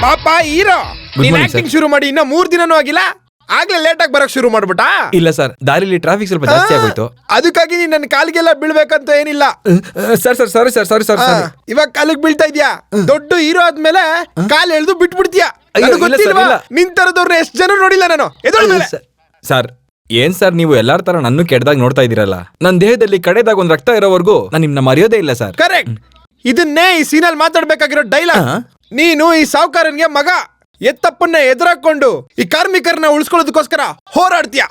ಪಾಪ ಹೀರೋ ನೀನ್ ಆಕ್ಟಿಂಗ್ ಶುರು ಮಾಡಿ ಇನ್ನ 3 ದಿನನೂ ಆಗಿಲ್ಲ, ಆಗ್ಲೇ ಲೇಟ್ ಆಗಿ ಬರಕ್ ಶುರು ಮಾಡ್ಬಿಟ್ಟಾ? ಇಲ್ಲ ಸರ್, ದಾರಿಲಿ ಟ್ರಾಫಿಕ್ ಸ್ವಲ್ಪ ಜಾಸ್ತಿ ಆಗೋಯ್ತು. ಅದಕ್ಕಾಗಿ ನೀನ್ ನನ್ನ ಕಾಲಿಗೆಲ್ಲ ಬೀಳ್ಬೇಕಂತ ಏನಿಲ್ಲ ಸರ್. ಸಾರಿ. ಇವಾಗ ಕಾಲಿಗೆ ಬೀಳ್ತಾ ಇದ್ಯಾ, ದೊಡ್ಡ ಹೀರೋ ಆದ್ಮೇಲೆ ಕಾಲ್ ಎಳ್ದು ಬಿಟ್ಬಿಡ್ತೀಯಾ? ನಿನ್ ತರದವ್ರನ್ನ ಎಷ್ಟು ಜನ ನೋಡಿಲ್ಲ ನಾನು. ಸರ್ ಏನ್ ಸರ್ ನೀವು ಎಲ್ಲಾರ ತರ ನನ್ನ ಕೆಟ್ಟದಾಗ ನೋಡ್ತಾ ಇದೀರಲ್ಲ? ನನ್ನ ದೇಹದಲ್ಲಿ ಕಡೆದಾಗ ಒಂದ್ ರಕ್ತ ಇರೋವರೆಗೂ ನಾನು ನಿಮ್ನ ಮರೆಯೋದೇ ಇಲ್ಲ ಸರ್. ಕರೆಕ್ಟ್. ಇದನ್ನೇ ಈ ಸೀನಲ್ಲಿ ಮಾತಾಡ್ಬೇಕಾಗಿರೋ ಡೈಲಾಗ್. ನೀನು ಈ ಸಾವುಕಾರನ್ಗೆ ಮಗ, ಎತ್ತಪ್ಪನ್ನ ಎದುರಾಕೊಂಡು ಈ ಕಾರ್ಮಿಕರನ್ನ ಉಳಿಸ್ಕೊಳ್ಳೋದಕ್ಕೋಸ್ಕರ ಹೋರಾಡ್ತೀಯ.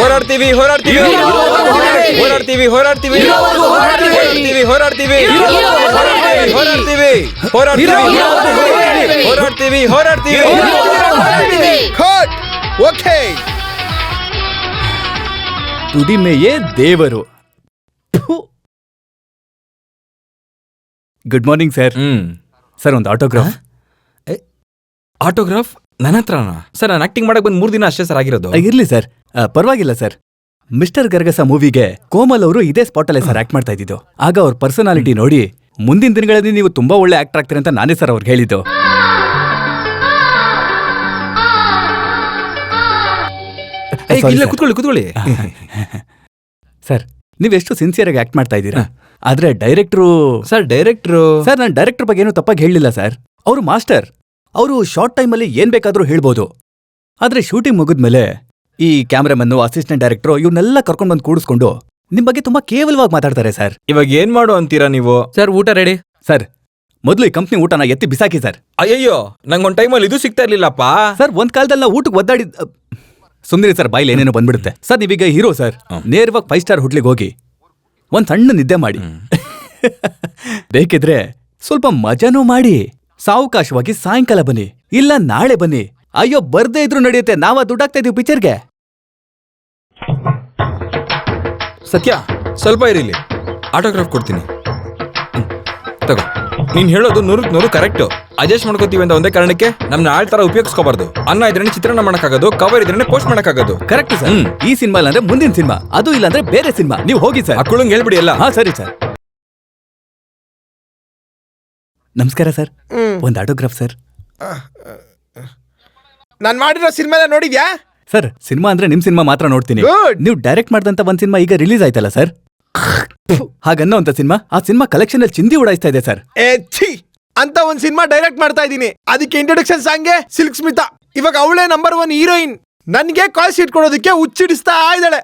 ಹೋರಾಡ್ತೀವಿ. ಓಕೆ. ದುಡಿಮೆಯೇ ದೇವರು. Good morning sir. ಸರ್ ಒಂದು ಆಟೋಗ್ರಾಫ್. ಆಟೋಗ್ರಾಫ್ ನನ್ನ ಹತ್ರನಾ? ಸರ್ ನಾನು ಆಕ್ಟಿಂಗ್ ಮಾಡಕ್ ಬಂದ್ 3 ದಿನ ಅಷ್ಟೇ ಸರ್ ಆಗಿರೋದು. ಇರ್ಲಿ ಸರ್, ಪರವಾಗಿಲ್ಲ ಸರ್. ಮಿಸ್ಟರ್ ಗರ್ಗಸ ಮೂವಿಗೆ ಕೋಮಲ್ ಅವರು ಇದೇ ಸ್ಪಾಟಲ್ಲೇ ಸರ್ ಆಕ್ಟ್ ಮಾಡ್ತಾ ಇದ್ದಿದ್ದು. ಆಗ ಅವ್ರ ಪರ್ಸನಾಲಿಟಿ ನೋಡಿ ಮುಂದಿನ ದಿನಗಳಲ್ಲಿ ನೀವು ತುಂಬಾ ಒಳ್ಳೆ ಆಕ್ಟರ್ ಆಗ್ತೀರಿ ಅಂತ ನಾನೇ ಸರ್ ಅವ್ರಿಗೆ ಹೇಳಿದ್ದು. ಕೂತ್ಕೊಳ್ಳಿ. ಸರ್ ನೀವೆಷ್ಟು ಸಿನ್ಸಿಯರ್ ಆಗಿ ಆಕ್ಟ್ ಮಾಡ್ತಾ ಇದ್ದೀರಾ. ಆದ್ರೆ ಡೈರೆಕ್ಟ್ರು ಸರ್ ನಾನು ಡೈರೆಕ್ಟರ್ ಬಗ್ಗೆ ಏನು ತಪ್ಪಾಗಿ ಹೇಳಿಲ್ಲ ಸರ್. ಅವರು ಮಾಸ್ಟರ್. ಅವರು ಶಾರ್ಟ್ ಟೈಮಲ್ಲಿ ಏನ್ ಬೇಕಾದ್ರೂ ಹೇಳ್ಬೋದು. ಆದ್ರೆ ಶೂಟಿಂಗ್ ಮುಗಿದ್ಮೇಲೆ ಈ ಕ್ಯಾಮ್ರಾಮನ್ನು, ಅಸಿಸ್ಟೆಂಟ್ ಡೈರೆಕ್ಟ್ರು ಇವನ್ನೆಲ್ಲ ಕರ್ಕೊಂಡ್ ಬಂದು ಕೂಡಿಸ್ಕೊಂಡು ನಿಮ್ ಬಗ್ಗೆ ತುಂಬಾ ಕೇವಲವಾಗಿ ಮಾತಾಡ್ತಾರೆ ಸರ್. ಇವಾಗ ಏನ್ ಮಾಡು ಅಂತೀರಾ ನೀವು? ಸರ್ ಊಟ ರೆಡಿ. ಸರ್ ಮೊದಲು ಈ ಕಂಪ್ನಿ ಊಟನ ಎತ್ತಿ ಬಿಸಾಕಿ ಸರ್. ಅಯ್ಯಯ್ಯೋ, ನಂಗೊಂದ್ ಟೈಮಲ್ಲಿ ಇದು ಸಿಗ್ತಾ ಇರ್ಲಿಲ್ಲಪ್ಪ ಸರ್. ಒಂದ್ ಕಾಲದಲ್ಲಿ ನಾವು ಊಟಕ್ಕೆ ಒದ್ದಾಡಿದ್. ಸುಂದರಿ ಸರ್, ಬಾಯಿಲ್ ಏನೇನೋ ಬಂದ್ಬಿಡುತ್ತೆ ಸರ್. ನೀವೀಗ ಹೀರೋ ಸರ್. ನೇರವಾಗಿ 5 ಸ್ಟಾರ್ ಹೋಟ್ಲಿಗೆ ಹೋಗಿ ಒಂದ್ ಸಣ್ಣ ನಿದ್ದೆ ಮಾಡಿ, ಬೇಕಿದ್ರೆ ಸ್ವಲ್ಪ ಮಜಾನೂ ಮಾಡಿ, ಸಾವಕಾಶವಾಗಿ ಸಾಯಂಕಾಲ ಬನ್ನಿ, ಇಲ್ಲ ನಾಳೆ ಬನ್ನಿ. ಅಯ್ಯೋ ಬರ್ದೇ ಇದ್ರು ನಡೆಯುತ್ತೆ, ನಾವ ದುಡ್ಡಾಗ್ತಾ ಇದೀವಿ ಪಿಕ್ಚರ್ಗೆ. ಸತ್ಯ ಸ್ವಲ್ಪ ಇರಿಲಿ, ಆಟೋಗ್ರಾಫ್ ಕೊಡ್ತೀನಿ. ತಗೋ. ನೀನ್ ಹೇಳೋದು 100% ಕರೆಕ್ಟ್. ಅಡ್ಜಸ್ಟ್ ಮಾಡ್ಕೋತೀವಿ ಅಂತ ಒಂದೇ ಕಾರಣಕ್ಕೆ ನಮ್ನ ಆಳ್ ತರ ಉಪಯೋಗಿಸ್ಕೋಬಾರ್ದು. ಅನ್ನ ಇದ್ರೇನೆ ಚಿತ್ರಾನ್ನ ಮಾಡಕ್ಕಾಗೋದು, ಕವರ್ ಇದ್ರೇನೆ ಪೋಸ್ಟ್ ಮಾಡಕ್ಕಾಗೋದು. Correct sir. ಈ ಸಿನಿಮಾ ಇಲ್ಲಾಂದ್ರೆ ಮುಂದಿನ ಸಿನಿಮಾ, ಅದು ಇಲ್ಲಾಂದ್ರೆ ಬೇರೆ ಸಿನಿಮಾ. ನೀವು ಹೋಗಿ ಸರ್. ಅಕ್ಕಳಂಗ್ ಹೇಳ್ಬಿಡಿ ಎಲ್ಲ. ಹಾ ಸರಿ ಸರ್. ನಮಸ್ಕಾರ ಸರ್. ಒಂದ್ ಆಟೋಗ್ರಾಫ್ ಸರ್. ನಾನ್ ಮಾಡಿರೋ ಸಿನಿಮಾ ನೋಡಿದ್ಯಾ ಸರ್? ಸಿನಿಮಾ ಅಂದ್ರೆ ನಿಮ್ ಸಿನಿಮಾ ಮಾತ್ರ ನೋಡ್ತೀನಿ. ನೀವು ಡೈರೆಕ್ಟ್ ಮಾಡಿದಂತ ಒಂದ್ ಸಿನಿಮಾ ಈಗ ರಿಲೀಸ್ ಆಯ್ತಲ್ಲ ಸರ್, ಹಾಗನ್ನೋ ಅಂತ ಸಿನಿಮಾ. ಆ ಸಿನಿಮಾ ಕಲೆಕ್ಷನ್ ಅಲ್ಲಿ ಚಿಂದಿ ಉಡಾಯಿಸ್ತಾ ಇದೆ ಸರ್. ಅಂತ ಒಂದ್ ಸಿನಿಮಾ ಡೈರೆಕ್ಟ್ ಮಾಡ್ತಾ ಇದೀನಿ. ಅದಕ್ಕೆ ಇಂಟ್ರೊಡಕ್ಷನ್ ಸಾಂಗ್ಗೆ ಸಿಲ್ಕ್ ಸ್ಮಿತಾ. ಇವಾಗ ಅವಳೇ ನಂಬರ್ 1 ಹೀರೋಯಿನ್. ನನ್ಗೆ ಕಾಲ್ ಶೀಟ್ ಕೊಡೋದಕ್ಕೆ ಹುಚ್ಚಿಡಿಸ್ತಾ ಇದ್ದಾಳೆ.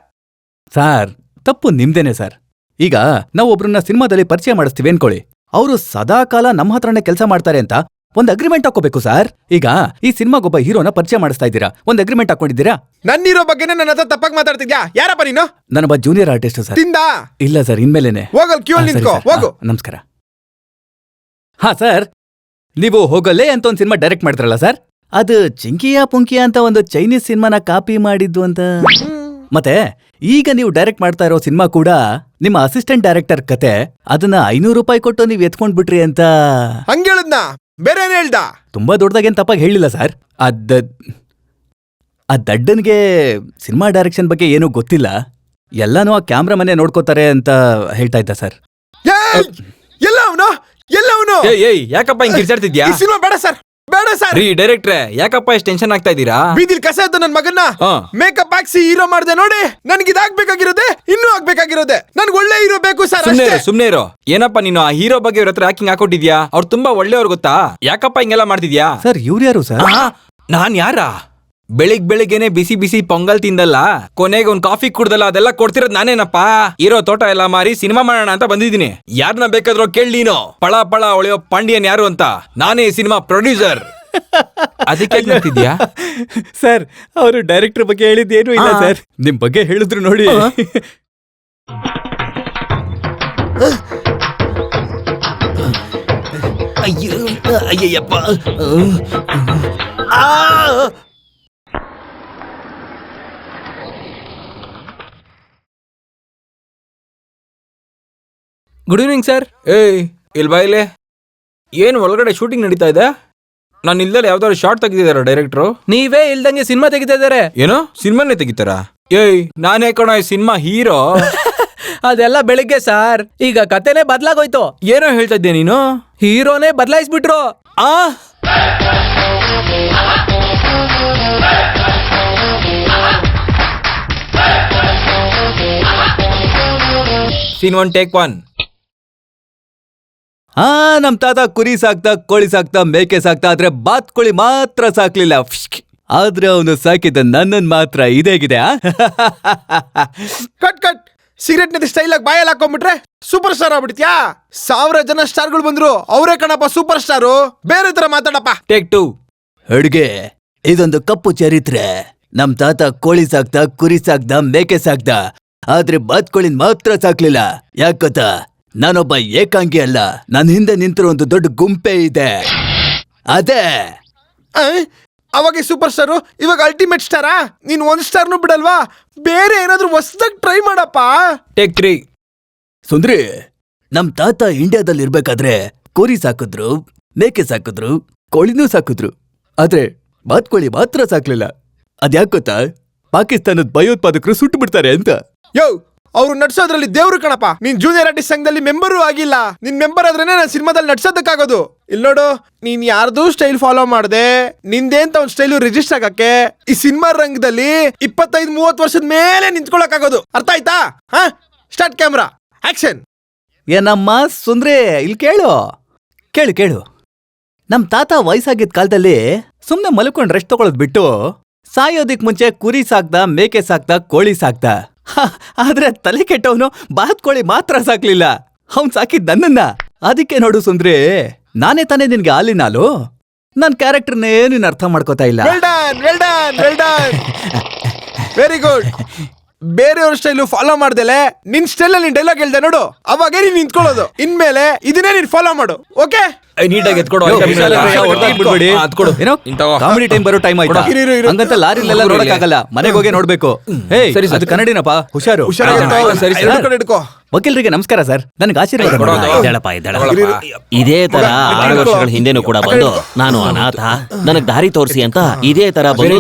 ಸಾರ್ ತಪ್ಪು ನಿಮ್ದೇನೆ ಸರ್. ಈಗ ನಾವು ಒಬ್ರನ್ನ ಸಿನಿಮಾದಲ್ಲಿ ಪರಿಚಯ ಮಾಡಿಸ್ತೀವಿ ಅನ್ಕೊಳ್ಳಿ, ಅವರು ಸದಾ ಕಾಲ ನಮ್ಮ ಹತ್ರನೇ ಕೆಲಸ ಮಾಡ್ತಾರೆ ಅಂತ ಒಂದ್ ಅಗ್ರಿಮೆಂಟ್ ಹಾಕೋಬೇಕು ಸರ್. ಈಗ ಈ ಸಿನಿಮಾಗೊಬ್ಬ ಹೀರೋನ ಪರಿಚಯ ಮಾಡಿಸ್ತಾ ಇದ್ದೀರಾ, ಒಂದ್ ಅಗ್ರಿಮೆಂಟ್ ಹಾಕೊಂಡಿದ್ದೀರಾ? ನನ್ನ ಹೀರೋ ಬಗ್ಗೆನೇ ನನ್ನ ಹತ್ರ ತಪ್ಪಾಗಿ ಮಾತಾಡ್ತಿದ್ಯಾ? ಯಾರಪ್ಪ ನೀನು? ನಾನೊಬ್ಬ ಜೂನಿಯರ್ ಆರ್ಟಿಸ್ಟ್ ಸರ್. ತಿಂದ? ಇಲ್ಲ ಸರ್, ಇನ್ಮೇಲೆನೆ. ಹೋಗಲ್ ಕ್ಯೂ ನಿಂತ್ಕೋ, ಹೋಗು. ನಮಸ್ಕಾರ. ಹಾ ಸರ್, ನೀವು ಹೋಗಲ್ಲೇ ಅಂತ ಒಂದ್ ಸಿನಿಮಾ ಡೈರೆಕ್ಟ್ ಮಾಡ್ತಾರಲ್ಲ ಸರ್, ಅದು ಚಿಂಕಿಯಾ ಪುಂಕಿಯಾ ಅಂತ ಒಂದು ಚೈನೀಸ್ ಸಿನಿಮಾನ ಕಾಪಿ ಮಾಡಿದ್ದು ಅಂತ. ಮತ್ತೆ ಈಗ ನೀವು ಡೈರೆಕ್ಟ್ ಮಾಡ್ತಾ ಇರೋ ಸಿನಿಮಾ ಕೂಡ ನಿಮ್ಮ ಅಸಿಸ್ಟೆಂಟ್ ಡೈರೆಕ್ಟರ್ ಕತೆ, ಅದನ್ನ 500 ರೂಪಾಯಿ ಕೊಟ್ಟು ನೀವು ಎತ್ಕೊಂಡ್ ಬಿಟ್ರಿ ಅಂತ. ಹಂಗೇಳದ್ನ? ಬೇರೆ ಏನ್ ಹೇಳ್ದ? ತುಂಬಾ ದೊಡ್ಡದಾಗೇನ್ ತಪ್ಪಾಗಿ ಹೇಳಿಲ್ಲ ಸರ್. ಆ ದಡ್ಡನ್ಗೆ ಸಿನಿಮಾ ಡೈರೆಕ್ಷನ್ ಬಗ್ಗೆ ಏನೂ ಗೊತ್ತಿಲ್ಲ, ಎಲ್ಲಾನು ಆ ಕ್ಯಾಮ್ರಾ ಮನೆ ನೋಡ್ಕೋತಾರೆ ಅಂತ ಹೇಳ್ತಾ ಇದ್ದ ಸರ್. ಎಲ್ಲ ಅವನು ಯಾಕಪ್ಪ ಹಿಂಗ್ ಕಿರ್ಚಾಡ್ತಿದ್ಯಾ? ಸಿನಿಮಾ ಬೇಡ ಸರ್, ಬೇಡ ಸರ್. ರೀ ಡೈರೆಕ್ಟ್ರೆ, ಯಾಕಪ್ಪ ಎಷ್ಟು ಟೆನ್ಷನ್ ಆಗ್ತಾ ಇದೀರಾ? ಬೀದಿಲ್ ಕಸ ಇದ್ದು ನನ್ ಮಗನ್ನ ಮೇಕಪ್ ಹಾಕ್ಸಿ ಹೀರೋ ಮಾಡ್ದೆ ನೋಡಿ. ನನ್ಗೆ ಇದಾಗ್ಬೇಕಾಗಿರೋದೆ, ಇನ್ನೂ ಆಗ್ಬೇಕಾಗಿರೋದೆ. ನನ್ಗೆ ಒಳ್ಳೆ ಹೀರೋ ಬೇಕು ಸರ್. ಸುಮ್ನೆ ಇರೋ. ಏನಪ್ಪ ನೀನು ಆ ಹೀರೋ ಬಗ್ಗೆ ಇವ್ರ ಹತ್ರ ಯಾಕಿಂಗ್ ಹಾಕೊಟ್ಟಿದ್ಯಾ? ಅವ್ರು ತುಂಬಾ ಒಳ್ಳೆಯವ್ರು ಗೊತ್ತಾ? ಯಾಕಪ್ಪ ಹಿಂಗೆಲ್ಲ ಮಾಡ್ತಿದ್ಯಾ? ಸರ್ ಇವ್ರು ಯಾರು ಸರ್? ನಾನ್ ಯಾರ? ಬೆಳಿಗ್ಗೆನೆ ಬಿಸಿ ಪೊಂಗಲ್ ತಿಂದಲ್ಲ, ಕೊನೆಗೆ ಒಂದ್ ಕಾಫಿ ಕುಡ್ದಲ್ಲ, ಅದೆಲ್ಲ ಕೊಡ್ತಿರೋದ್ ನಾನೇನಪ್ಪ. ಇರೋ ತೋಟ ಎಲ್ಲ ಮಾರಿ ಸಿನಿಮಾ ಮಾಡೋಣ ಅಂತ ಬಂದಿದ್ದೀನಿ. ಯಾರನ್ನ ಬೇಕಾದ್ರೂ ಕೇಳಿ ನೀನು. ಪಳ ಹೊಳೆಯೋ ಪಾಂಡಿಯನ್ ಯಾರು ಅಂತ. ನಾನೇ ಸಿನಿಮಾ ಪ್ರೊಡ್ಯೂಸರ್. ಅದಕ್ಕೆ ಹೇಳ್ತಿದ್ಯಾ? ಸರ್ ಅವರು ಡೈರೆಕ್ಟರ್ ಬಗ್ಗೆ ಹೇಳಿದ್ದೇನು ಇಲ್ಲ ಸರ್, ನಿಮ್ ಬಗ್ಗೆ ಹೇಳಿದ್ರು ನೋಡಿ. ಅಯ್ಯಯ್ಯಪ್ಪ. Good evening sir. ಇಲ್ ಬಾಯಿಲೆ, ಏನ್ ಒಳಗಡೆ ಶೂಟಿಂಗ್ ನಡೀತಾ ಇದೆ? ನಾನು ಇಲ್ದಲ್ಲಿ ಯಾವ್ದಾದ್ರು ಶಾರ್ಟ್ ತೆಗಿದಾರ ಡೈರೆಕ್ಟ್ರು? ನೀವೇ ಇಲ್ದಂಗೆ ಸಿನಿಮಾ ತೆಗಿತಾ ಇದಾರೆ. ಏನೋ ಸಿನಿಮಾನೇ ತೆಗಿತಾರ? ನಾನೇ ಕಣ ಈ ಸಿನಿಮಾ ಹೀರೋ. ಅದೆಲ್ಲ ಬೆಳಿಗ್ಗೆ ಸರ್. ಈಗ ಕತೆನೇ ಬದ್ಲಾಗೋಯ್ತು. ಏನೋ ಹೇಳ್ತಾ ಇದ್ದೆ ನೀನು? ಹೀರೋನೇ ಬದಲಾಯಿಸ್ಬಿಟ್ರು. ಆ ಸೀನ್ 1 ಟೇಕ್ 1. ನಮ್ ತಾತ ಕುರಿ ಸಾಕ್ತಾ, ಕೋಳಿ ಸಾಕ್ತಾ, ಮೇಕೆ ಸಾಕ್ತಾ, ಆದ್ರೆ ಬಾತ್ಕೋಳಿ ಮಾತ್ರ ಸಾಕ್ಲಿಲ್ಲ. ಫಿಶ್ಕ್. ಆದ್ರೆ ಅವನು ಸಾಕಿದ ನನ್ನನ್ ಮಾತ್ರ ಇದೇಗಿದೆ. Cut cut. ಸಿಗರೆಟ್ ನಿಂದ ಸ್ಟೈಲ್ ಆಗಿ ಬಾಯಲ್ಲಿ ಹಾಕೊಂಡ್ಬಿಟ್ರೆ ಸೂಪರ್ ಸ್ಟಾರ್ ಆಗ್ಬಿಡ್ತ್ಯಾ? 1000 ಜನ ಸ್ಟಾರ್ಗಳು ಬಂದ್ರು, ಅವರೇ ಕಣಪ್ಪ ಸೂಪರ್ ಸ್ಟಾರು. ಬೇರೆ ತರ ಮಾತಾಡಪ್ಪ. ಟೇಕ್ 2. ಅಡ್ಗೆ ಇದೊಂದು ಕಪ್ಪು ಚರಿತ್ರೆ. ನಮ್ ತಾತ ಕೋಳಿ ಸಾಕ್ತಾ, ಕುರಿ ಸಾಕ್ದ, ಮೇಕೆ ಸಾಕ್ದ, ಆದ್ರೆ ಬಾತ್ಕೋಳಿನ್ ಮಾತ್ರ ಸಾಕ್ಲಿಲ್ಲ. ಯಾಕತ್ತ ನಾನೊಬ್ಬ ಏಕಾಂಗಿ ಅಲ್ಲ, ನನ್ ಹಿಂದೆ ನಿಂತಿರೋ ಒಂದು ದೊಡ್ಡ ಗುಂಪೆ ಇದೆ. ಅದೇ ಅವಾಗ ಸೂಪರ್ ಸ್ಟಾರು, ಇವಾಗ ಅಲ್ಟಿಮೇಟ್ ಸ್ಟಾರಾ? ನೀನ್ 1 ಸ್ಟಾರ್ನು ಬಿಡಲ್ವಾ? ಬೇರೆ ಏನಾದ್ರೂ ಹೊಸದಾಗಿ ಟ್ರೈ ಮಾಡಪ್ಪ. ಟೇಕ್ 3. ಸುಂದ್ರಿ, ನಮ್ ತಾತ ಇಂಡಿಯಾದಲ್ಲಿ ಇರ್ಬೇಕಾದ್ರೆ ಕುರಿ ಸಾಕಿದ್ರು, ಮೇಕೆ ಸಾಕಿದ್ರು, ಕೋಳಿನೂ ಸಾಕಿದ್ರು, ಆದ್ರೆ ಬಾತ್ಕೋಳಿ ಮಾತ್ರ ಸಾಕ್ಲಿಲ್ಲ. ಅದ್ಯಾಕೋತ ಪಾಕಿಸ್ತಾನದ ಭಯೋತ್ಪಾದಕರು ಸುಟ್ಟು ಬಿಡ್ತಾರೆ ಅಂತ. ಯೋ, ಅವ್ರು ನಡ್ಸೋದ್ರಲ್ಲಿ ದೇವ್ರು ಕಣಪ್ಪ. ನೀನ್ ಜೂನಿಯರ್ ಆರ್ಟಿಸ್ಟ್ ಸಂಘದಲ್ಲಿ ಮೆಂಬರು ಆಗಿಲ್ಲ. ನಿನ್ ಮೆಂಬರ್ ಆದ್ರೇನೆ ನಾನು ಸಿನಿಮಾದಲ್ಲಿ ನಡ್ಸೋದಕ್ಕಾಗೋದು. ಇಲ್ಲಿ ನೋಡು, ನೀನ್ ಯಾರ್ದು ಸ್ಟೈಲ್ ಫಾಲೋ ಮಾಡ್ದೆ, ನಿಂದೇಂತ ಒಂದ್ ಸ್ಟೈಲು ರಿಜಿಸ್ಟರ್ ಆಗಕ್ಕೆ ಈ ಸಿನಿಮಾ ರಂಗದಲ್ಲಿ 25-30 ವರ್ಷದ ಮೇಲೆ ನಿಂತ್ಕೊಳಕ್ಕಾಗೋದು. ಅರ್ಥ ಆಯ್ತಾ? ಹಾ, ಸ್ಟಾರ್ಟ್ ಕ್ಯಾಮ್ರಾ, ಆಕ್ಷನ್. ಏನಮ್ಮ ಸುಂದ್ರಿ, ಇಲ್ಲಿ ಕೇಳು ಕೇಳು ಕೇಳು. ನಮ್ ತಾತ ವಯಸ್ಸಾಗಿದ್ದ ಕಾಲದಲ್ಲಿ ಸುಮ್ನೆ ಮಲ್ಕೊಂಡ್ ರೆಸ್ಟ್ ತಗೊಳದ್ ಬಿಟ್ಟು ಸಾಯೋದಿಕ್ ಮುಂಚೆ ಕುರಿ ಸಾಕ್ದ, ಮೇಕೆ ಸಾಕ್ದ, ಕೋಳಿ ಸಾಕ್ದ. ಆದ್ರೆ ತಲೆ ಕೆಟ್ಟವನು ಬಾತ್ಕೋಳಿ ಮಾತ್ರ ಸಾಕ್ಲಿಲ್ಲ. ಅವ್ನ್ ಸಾಕಿದ್ ನನ್ನನ್ನ. ಅದಕ್ಕೆ ನೋಡು ಸುಂದ್ರಿ, ನಾನೇ ತಾನೇ ನಿನ್ಗೆ ಹಾಲಿನ ಹಾಲು. ನನ್ ಕ್ಯಾರೆಕ್ಟರ್ನೇ ನೀನ್ ಅರ್ಥ ಮಾಡ್ಕೋತಾ ಇಲ್ಲ. Well done, well done, well done. Very good. ಬೇರೆಯವ್ರ ಸ್ಟೈಲು ಫಾಲೋ ಮಾಡ್ದಲೆ ನಿನ್ ಸ್ಟೈಲ್ ಅಲ್ಲಿ ಡೈಲಾಗ್ ಹೇಳ್ದೆ ನೋಡು, ಅವಾಗೇ ನೀನ್ ನಿಂತ್ಕೊಳ್ಳೋದು. ಇನ್ಮೇಲೆ ಇದನ್ನೇ ನೀನ್ ಫಾಲೋ ಮಾಡು. ಓಕೆ? ನೀಟಾಗಿ ಎತ್ಕೊಡು. ಕಾಮಿಡಿ ಟೈಮ್ ಬರೋ ಟೈಮ್ ಆಯ್ತಾ? ಇರು, ಇರು, ಇರು. ಹಂಗಂತ ಲಾರಿಲೆಲ್ಲ ನೋಡಕ್ಕಾಗಲ್ಲ, ಮನೆಗೆ ಹೋಗಿ ನೋಡ್ಬೇಕು. ಸರಿ, ಅದು ಕನ್ನಡಿನಪ್ಪ, ಹುಷಾರು. ಎರಡು ಕಡೆ ಇಟ್ಕೋ. ವಕೀಲರಿಗೆ ನಮಸ್ಕಾರ ಸರ್, ನನಗೆ ಆಶೀರ್ವಾದ ಮಾಡಿ. ಇದ್ದಾಳಪ್ಪ. ಇದೇ ತರ 6 ವರ್ಷಗಳ ಹಿಂದೆನೂ ಕೂಡ ಬಂದು ನಾನು ಅನಾಥ, ನನಗ್ ದಾರಿ ತೋರಿಸಿ ಅಂತ ಇದೇ ತರ ಬಂದು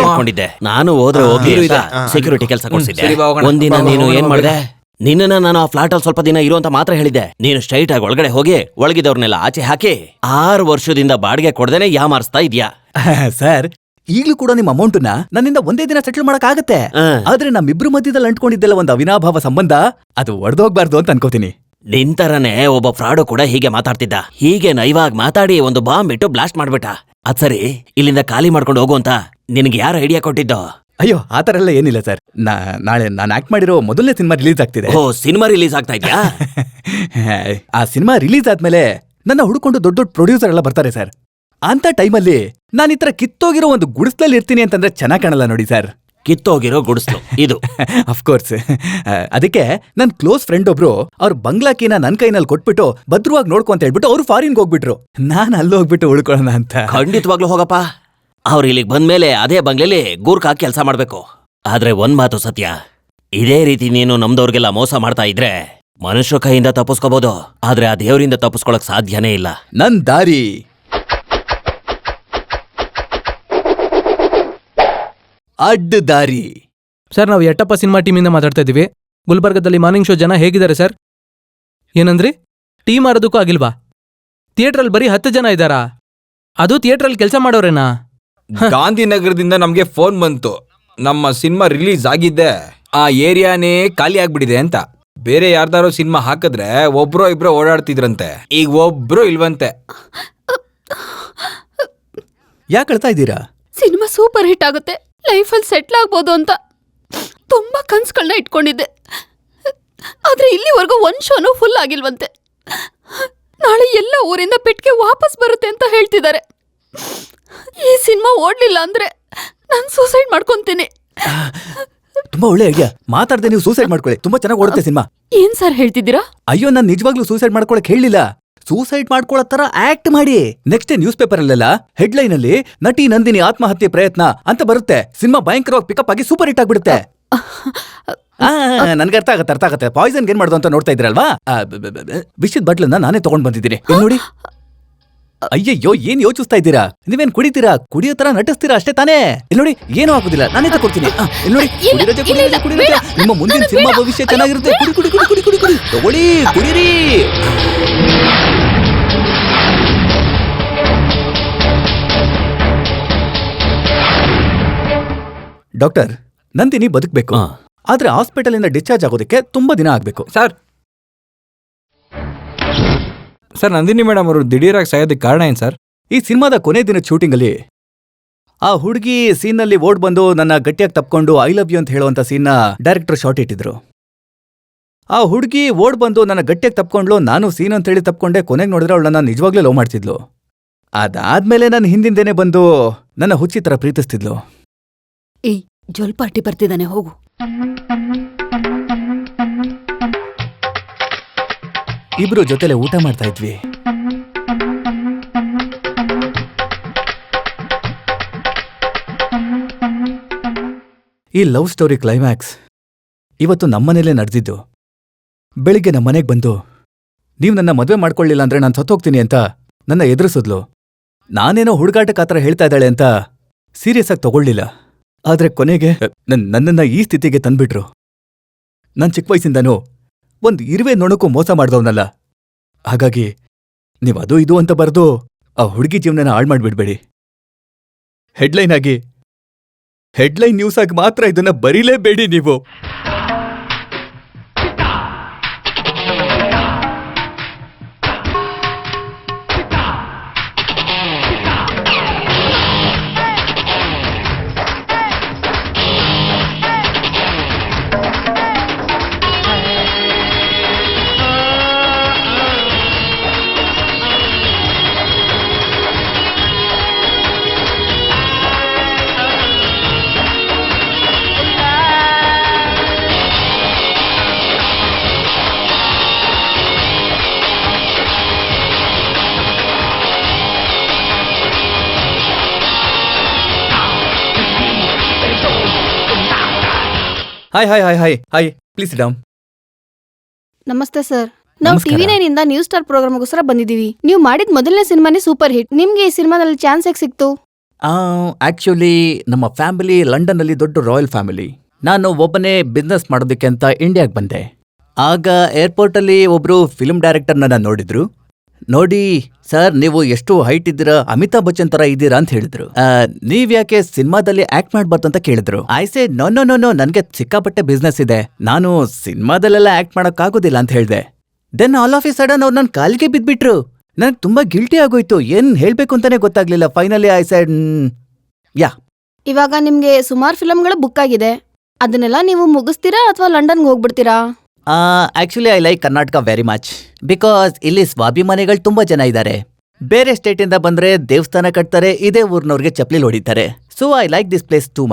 ಮಾಡ್ಕೊಂಡಿದ್ದೆ. ನಾನು ಹೋದ್ರೆ ಹೋಗ್ಲಿ ಅಂತ ಸೆಕ್ಯೂರಿಟಿ ಕೆಲಸ ಕೊಡ್ಸಿದ್ದೆ. ಒಂದಿನ ನೀನು ಏನ್ ಮಾಡ್ದೆ? ನಿನ್ನ ನಾನು ಆ ಫ್ಲಾಟ್ ಅಲ್ಲಿ ಸ್ವಲ್ಪ ದಿನ ಇರು ಅಂತ ಮಾತ್ರ ಹೇಳಿದ್ದೆ. ನೀನು ಸ್ಟ್ರೈಟ್ ಆಗಿ ಒಳಗಡೆ ಹೋಗಿ ಒಳಗಿದವ್ರನ್ನೆಲ್ಲ ಆಚೆ ಹಾಕಿ 6 ವರ್ಷದಿಂದ ಬಾಡಿಗೆ ಕೊಡ್ದೇನೆ ಯಾಮಾರಿಸ್ತಾ ಇದ್ಯಾ. ಸರ್, ಈಗ್ಲೂ ಕೂಡ ನಿಮ್ಮ ಅಮೌಂಟ್ನ ನನ್ನಿಂದ ಒಂದೇ ದಿನ ಸೆಟಲ್ ಮಾಡಕ್ ಆಗತ್ತೆ. ಆದ್ರೆ ನಮ್ಮಿಬ್ರು ಮಧ್ಯದಲ್ಲಿ ಅಂಟ್ಕೊಂಡಿದ್ದೆಲ್ಲ ಒಂದು ಅವಿನಾಭಾವ ಸಂಬಂಧ, ಅದು ಒಡೆದೋಗ್ಬಾರ್ದು ಅಂತ ಅನ್ಕೋತೀನಿ. ನಿಂತರನೇ ಒಬ್ಬ ಫ್ರಾಡು ಕೂಡ ಹೀಗೆ ಮಾತಾಡ್ತಿದ್ದ. ಹೀಗೆ ನೈವಾಗಿ ಮಾತಾಡಿ ಒಂದು ಬಾಂಬ್ ಇಟ್ಟು ಬ್ಲಾಸ್ಟ್ ಮಾಡ್ಬಿಟ್ಟ. ಅದ್ ಸರಿ, ಇಲ್ಲಿಂದ ಖಾಲಿ ಮಾಡ್ಕೊಂಡು ಹೋಗು ಅಂತ ನಿನ್ಗೆ ಯಾರು ಐಡಿಯಾ ಕೊಟ್ಟಿದ್ದೋ? ಅಯ್ಯೋ, ಆತರ ಎಲ್ಲ ಏನಿಲ್ಲ ಸರ್. ನಾಳೆ ನಾನು ಆಕ್ಟ್ ಮಾಡಿರೋ ಮೊದಲನೇ ಸಿನಿಮಾ ರಿಲೀಸ್ ಆಗ್ತಿದೆ. ಓ, ಸಿನಿಮಾ ರಿಲೀಸ್ ಆಗ್ತಾ ಇದ್ಯಾ? ಆ ಸಿನಿಮಾ ರಿಲೀಸ್ ಆದ್ಮೇಲೆ ನನ್ನ ಹುಡುಕೊಂಡು ದೊಡ್ಡ ದೊಡ್ಡ ಪ್ರೊಡ್ಯೂಸರ್ ಎಲ್ಲ ಬರ್ತಾರೆ ಸರ್. ಅಂತ ಟೈಮಲ್ಲಿ ನಾನು ಈ ತರ ಕಿತ್ತೋಗಿರೋ ಒಂದು ಗುಡಿಸ್ಲಲ್ಲಿ ಇರ್ತೀನಿ ಅಂತಂದ್ರೆ ಚೆನ್ನಾಗ್ ಕಾಣಲ್ಲ ನೋಡಿ ಸರ್. ಕಿತ್ತೋಗಿರೋ ಗುಡಿಸ್ಲು ಇದು. ಅಫ್ಕೋರ್ಸ್. ಅದಕ್ಕೆ ನನ್ ಕ್ಲೋಸ್ ಫ್ರೆಂಡ್ ಒಬ್ರು ಅವ್ರ ಬಂಗ್ಲಾಕಿನ ನನ್ ಕೈನಲ್ಲಿ ಕೊಟ್ಬಿಟ್ಟು ಭದ್ರವಾಗಿ ನೋಡ್ಕೊ ಅಂತ ಹೇಳ್ಬಿಟ್ಟು ಅವ್ರು ಫಾರಿನ್ಗೆ ಹೋಗ್ಬಿಟ್ರು. ನಾನ್ ಅಲ್ಲಿ ಹೋಗ್ಬಿಟ್ಟು ಉಳ್ಕೊಳ್ಳೋಣ ಅಂತ. ಖಂಡಿತವಾಗ್ಲೂ ಹೋಗಪ್ಪ. ಅವ್ರು ಇಲ್ಲಿಗೆ ಬಂದ್ಮೇಲೆ ಅದೇ ಬಂಗ್ಲೆಲಿ ಗೂರ್ಖಾಕಿ ಕೆಲಸ ಮಾಡ್ಬೇಕು. ಆದ್ರೆ ಒಂದ್ ಮಾತು ಸತ್ಯ, ಇದೇ ರೀತಿ ನೀನು ನಮ್ದವ್ರಿಗೆಲ್ಲ ಮೋಸ ಮಾಡ್ತಾ ಇದ್ರೆ ಮನುಷ್ಯ ಕೈಯಿಂದ ತಪ್ಪಿಸ್ಕೋಬಹುದು, ಆದ್ರೆ ಆ ದೇವರಿಂದ ತಪ್ಪಿಸ್ಕೊಳಕ್ ಸಾಧ್ಯನೇ ಇಲ್ಲ. ನನ್ ದಾರಿ ಅಡ್ಡ ದಾರಿ. ಸರ್, ನಾವು ಎಟ್ಟಪ್ಪ ಸಿನಿಮಾ ಟೀಮಿಂದ ಮಾತಾಡ್ತಾ ಇದೀವಿ. ಗುಲ್ಬರ್ಗದಲ್ಲಿ ಮಾರ್ನಿಂಗ್ ಶೋ ಜನ ಹೇಗಿದ್ದಾರೆ ಸರ್? ಏನಂದ್ರಿ? ಟೀಮ್ ಆಡೋದಕ್ಕೂ ಆಗಿಲ್ವಾ? ಥಿಯೇಟ್ರಲ್ಲಿ ಬರೀ 10 ಜನ ಇದ್ದಾರಾ? ಅದು ಥಿಯೇಟ್ರಲ್ಲಿ ಕೆಲಸ ಮಾಡೋರೇನಾ? ಗಾಂಧಿನಗರದಿಂದ ನಮ್ಗೆ ಫೋನ್ ಬಂತು, ನಮ್ಮ ಸಿನಿಮಾ ರಿಲೀಸ್ ಆಗಿದ್ದೆ, ಆ ಏರಿಯಾನೇ ಖಾಲಿ ಆಗ್ಬಿಟ್ಟಿದೆ ಅಂತ. ಬೇರೆ ಯಾರ್ದಾರೋ ಸಿನಿಮಾ ಹಾಕಿದ್ರೆ ಒಬ್ರೋ ಇಬ್ರೋ ಓಡಾಡ್ತಿದ್ರಂತೆ, ಈಗ ಒಬ್ರು ಇಲ್ವಂತೆ. ಯಾಕೆ ಅಳ್ತಾ ಇದ್ದೀರಾ? ಸಿನಿಮಾ ಸೂಪರ್ ಹಿಟ್ ಆಗುತ್ತೆ, ಲೈಫಲ್ಲಿ ಸೆಟ್ಲ್ ಆಗ್ಬೋದು ಅಂತ ತುಂಬಾ ಕನ್ಸುಗಳನ್ನ ಇಟ್ಕೊಂಡಿದ್ದೆ. ಆದ್ರೆ ಇಲ್ಲಿವರೆಗೂ 1 ಶೋನು ಫುಲ್ ಆಗಿಲ್ವಂತೆ. ನಾಳೆ ಎಲ್ಲ ಊರಿಂದ ಪೆಟ್ಟಿಗೆ ವಾಪಸ್ ಬರುತ್ತೆ ಅಂತ ಹೇಳ್ತಿದ್ದಾರೆ. ಈ ಸಿನಿಮಾ ಓಡ್ಲಿಲ್ಲ ಅಂದ್ರೆ ನಾನು ಸೂಸೈಡ್ ಮಾಡ್ಕೊಂತೀನಿ. ತುಂಬಾ ಒಳ್ಳೆ ಐಡಿಯಾ. ಮಾತಾಡದೆ ನೀವು ಸೂಸೈಡ್ ಮಾಡ್ಕೊಳ್ಳಿ, ತುಂಬಾ ಚೆನ್ನಾಗಿ ಓಡುತ್ತೆ ಸಿನಿಮಾ. ಏನ್ ಸರ್ ಹೇಳ್ತಿದ್ದೀರಾ? ಅಯ್ಯೋ, ನಾನು ನಿಜವಾಗ್ಲೂ ಸೂಸೈಡ್ ಮಾಡ್ಕೊಳಕ್ ಹೇಳಿಲ್ಲ. ಸೂಸೈಡ್ ಮಾಡ್ಕೊಳ್ಳೋ ತರ ಆಕ್ಟ್ ಮಾಡಿ. ನೆಕ್ಸ್ಟ್ ನ್ಯೂಸ್ ಪೇಪರ್ ಅಲ್ಲೆಲ್ಲ ಹೆಡ್ಲೈನ್ ಅಲ್ಲಿ ನಟಿ ನಂದಿನಿ ಆತ್ಮಹತ್ಯೆ ಪ್ರಯತ್ನ ಅಂತ ಬರುತ್ತೆ. ಸಿನಿಮಾ ಭಯಂಕರವಾಗಿ ಪಿಕಪ್ ಆಗಿ ಸೂಪರ್ ಹಿಟ್ ಆಗ್ಬಿಡುತ್ತೆ. ನನ್ಗೆ ಅರ್ಥ ಆಗತ್ತೆ. ಪಾಯ್ಸನ್ ಏನ್ ಮಾಡ್ದು ಅಂತ ನೋಡ್ತಾ ಇದ್ರಲ್ವಾ? ವಿಷಯದ ಬಟ್ಲನ್ನ ನಾನೇ ತಗೊಂಡ್ ಬಂದಿದ್ದೀನಿ, ಇಲ್ಲಿ ನೋಡಿ. ಅಯ್ಯಯ್ಯೋ ಏನ್ ಯೋಚಿಸ್ತಾ ಇದ್ದೀರಾ? ನೀವೇನ್ ಕುಡಿತೀರಾ? ಕುಡಿಯೋ ತರ ನಟಿಸ್ತೀರಾ ಅಷ್ಟೇ ತಾನೇ? ಇಲ್ಲಿ ನೋಡಿ, ಏನೂ ಆಗೋದಿಲ್ಲ, ನಾನೇ ತಗೊಡ್ತೀನಿ. ಇಲ್ಲಿ ನೋಡಿ, ಇಲ್ಲ, ಕುಡಿ ರಜೆ, ಕುಡಿ ಇಲ್ಲ, ರಜೆ, ಕುಡಿ ಬೇಡ. ರಜೆ. ನಿಮ್ಮ ಮುಂದಿನ ನನಗ್ ಸಿನಿಮಾ ಬೇಡ. ಭವಿಷ್ಯ ಅಯ್ಯೋ, ಚೆನ್ನಾಗಿರುತ್ತೆ. ಬೇಡ. ಕುಡಿ ಕುಡಿ ಕುಡಿ ಕುಡಿ ಕುಡಿ ಕುಡಿ ತಗೊಳ್ಳಿ, ಕುಡೀರಿ. ಡಾಕ್ಟರ್, ನಂದಿನಿ ಬದುಕಬೇಕು, ಹಾ. ಆದ್ರೆ ಹಾಸ್ಪಿಟಲ್ ಇಂದ ಡಿಸ್ಚಾರ್ಜ್ ಆಗೋದಕ್ಕೆ ತುಂಬಾ ದಿನ ಆಗ್ಬೇಕು. ಸರ್ ನಂದಿನಿ ಮೇಡಮ್ ಅವರು ದಿಢೀರಾಗಿ ಸಾಯೋದಕ್ಕೆ ಕಾರಣ ಏನ್ ಸರ್? ಈ ಸಿನಿಮಾದ ಕೊನೆ ದಿನ ಶೂಟಿಂಗ್ ಅಲ್ಲಿ ಆ ಹುಡುಗಿ ಸೀನ್ ನಲ್ಲಿ ಓಡ್ ಬಂದು ನನ್ನ ಗಟ್ಟಿಯಾಗಿ ತಪ್ಕೊಂಡು ಐ ಲವ್ ಯು ಅಂತ ಹೇಳುವಂತ ಸೀನ್ ನ ಡೈರೆಕ್ಟರ್ ಶಾರ್ಟ್ ಇಟ್ಟಿದ್ರು. ಆ ಹುಡುಗಿ ಓಡ್ ಬಂದು ನನ್ನ ಗಟ್ಟಿಯಾಗಿ ತಪ್ಕೊಂಡ್ಲು, ನಾನು ಸೀನ್ ಅಂತ ಹೇಳಿ ತಪ್ಕೊಂಡೆ. ಕೊನೆಗೆ ನೋಡಿದ್ರೆ ಅವಳು ನನ್ನ ನಿಜವಾಗ್ಲೂ ಲವ್ ಮಾಡ್ತಿದ್ಲು. ಅದಾದ್ಮೇಲೆ ನನ್ನ ಹಿಂದಿಂದೇನೆ ಬಂದು ನನ್ನ ಹುಚ್ಚಿ ತರ ಪ್ರೀತಿಸ್ತಿದ್ಲು. ಏಯ್, ಜೋಲ್ ಪಾರ್ಟಿ ಬರ್ತಿದ್ದಾನೆ, ಹೋಗು. ಇಬ್ರು ಜೊತೆಲೆ ಊಟ ಮಾಡ್ತಾ ಇದ್ವಿ. ಈ ಲವ್ ಸ್ಟೋರಿ ಕ್ಲೈಮ್ಯಾಕ್ಸ್ ಇವತ್ತು ನಮ್ಮನೇಲೇ ನಡೆದಿದ್ದು. ಬೆಳಿಗ್ಗೆ ನಮ್ಮನೆಗೆ ಬಂದು ನೀವು ನನ್ನ ಮದುವೆ ಮಾಡ್ಕೊಳ್ಳಿಲ್ಲ ಅಂದ್ರೆ ನಾನು ಸತ್ತೋಗ್ತೀನಿ ಅಂತ ನನ್ನ ಎದುರಿಸಿದ್ಲು. ನಾನೇನೋ ಹುಡುಗಾಟಕ್ಕೆ ಆ ಥರ ಹೇಳ್ತಾ ಇದ್ದಾಳೆ ಅಂತ ಸೀರಿಯಸ್ ಆಗಿ ತಗೊಳ್ಳಿಲ್ಲ. ಆದ್ರೆ ಕೊನೆಗೆ ನನ್ನನ್ನ ಈ ಸ್ಥಿತಿಗೆ ತಂದ್ಬಿಟ್ರು. ನನ್ ಚಿಕ್ಕ ವಯಸ್ಸಿಂದನೂ ಒಂದ್ ಇರುವೆ ನೊಣಕ್ಕೂ ಮೋಸ ಮಾಡ್ದವನಲ್ಲ. ಹಾಗಾಗಿ ನೀವು ಅದು ಇದು ಅಂತ ಬರ್ದು ಆ ಹುಡುಗಿ ಜೀವನನ ಹಾಳು ಮಾಡ್ಬಿಡ್ಬೇಡಿ. ಹೆಡ್ಲೈನ್ ನ್ಯೂಸ್ ಆಗಿ ಮಾತ್ರ ಇದನ್ನ ಬರೀಲೇಬೇಡಿ ನೀವು. Hi please sit down. ನಮಸ್ತೆ ಸರ್, ನಾವು ನಮಸ್ಕಾರ. ಟಿವಿ 9 ಇಂದ ನ್ಯೂಸ್ ಸ್ಟಾರ್ ಪ್ರೋಗ್ರಾಮ್ಗೋಸ್ಕರ ಬಂದಿದ್ದೀವಿ. ನೀವು ಮಾಡಿದ ಮೊದಲನೇ ಸಿನಿಮಾನೇ ಸೂಪರ್ ಹಿಟ್. ನಿಮ್ಗೆ ಈ ಸಿನಿಮಾದಲ್ಲಿ ಚಾನ್ಸ್ ಹೇಗೆ ಸಿಕ್ತು? ಆಕ್ಚುಲಿ ನಮ್ಮ ಫ್ಯಾಮಿಲಿ ಲಂಡನ್ ಅಲ್ಲಿ ದೊಡ್ಡ ರಾಯಲ್ ಫ್ಯಾಮಿಲಿ. ನಾನು ಒಬ್ಬನೇ ಬಿಸ್ನೆಸ್ ಮಾಡೋದಕ್ಕೆ ಅಂತ ಇಂಡಿಯಾಗೆ ಬಂದೆ. ಆಗ ಏರ್ಪೋರ್ಟ್ ಅಲ್ಲಿ ಒಬ್ರು ಫಿಲ್ಮ್ ಡೈರೆಕ್ಟರ್ ನನ್ನ ನೋಡಿದ್ರು. ನೋಡಿ ಸರ್, ನೀವು ಎಷ್ಟು ಹೈಟ್ ಇದ್ದೀರಾ, ಅಮಿತಾಬ್ ಬಚ್ಚನ್ ತರ ಇದ್ದೀರಾ ಅಂತ ಹೇಳಿದ್ರು. ನೀವ್ಯಾಕೆ ಸಿನಿಮಾದಲ್ಲಿ ಆಕ್ಟ್ ಮಾಡ್ಬಾರ್ದಂತ ಕೇಳಿದ್ರು. ಐ ಸೆ ನೋ ನೋ ನೋ ನೋ, ನನ್ಗೆ ಸಿಕ್ಕಾಪಟ್ಟೆ ಬಿಸ್ನೆಸ್ ಇದೆ, ನಾನು ಸಿನಿಮಾದಲ್ಲೆಲ್ಲ ಆಕ್ಟ್ ಮಾಡಕ್ಕಾಗೋದಿಲ್ಲ ಅಂತ ಹೇಳ್ದೆ. Then all of a sudden ಅವ್ರು ನನ್ನ ಕಾಲಿಗೆ ಬಿದ್ಬಿಟ್ರು. ನನಗೆ ತುಂಬಾ ಗಿಲ್ಟಿ ಆಗೋಯ್ತು, ಏನ್ ಹೇಳ್ಬೇಕು ಅಂತಾನೆ ಗೊತ್ತಾಗ್ಲಿಲ್ಲ. ಫೈನಲಿ ಐ ಸೆಡ್ ಯಾ. ಇವಾಗ ನಿಮ್ಗೆ ಸುಮಾರು ಫಿಲಮ್ಗಳು ಬುಕ್ ಆಗಿದೆ. ಅದನ್ನೆಲ್ಲ ನೀವು ಮುಗಿಸ್ತೀರಾ ಅಥವಾ ಲಂಡನ್ಗೆ ಹೋಗ್ಬಿಡ್ತೀರಾ? Actually I like Karnataka very much, because ಇಲ್ಲಿ ಸ್ವಾಭಿಮಾನಿಗಳು ತುಂಬಾ ಜನ ಇದ್ದಾರೆ. ಬೇರೆ ಸ್ಟೇಟಿಂದ ಬಂದ್ರೆ ದೇವಸ್ಥಾನ ಕಟ್ತಾರೆ, ಇದೇ ಊರ್ನವ್ರಿಗೆ ಚಪ್ಲಿ ಹೊಡಿತಾರೆ. So I like this place too much.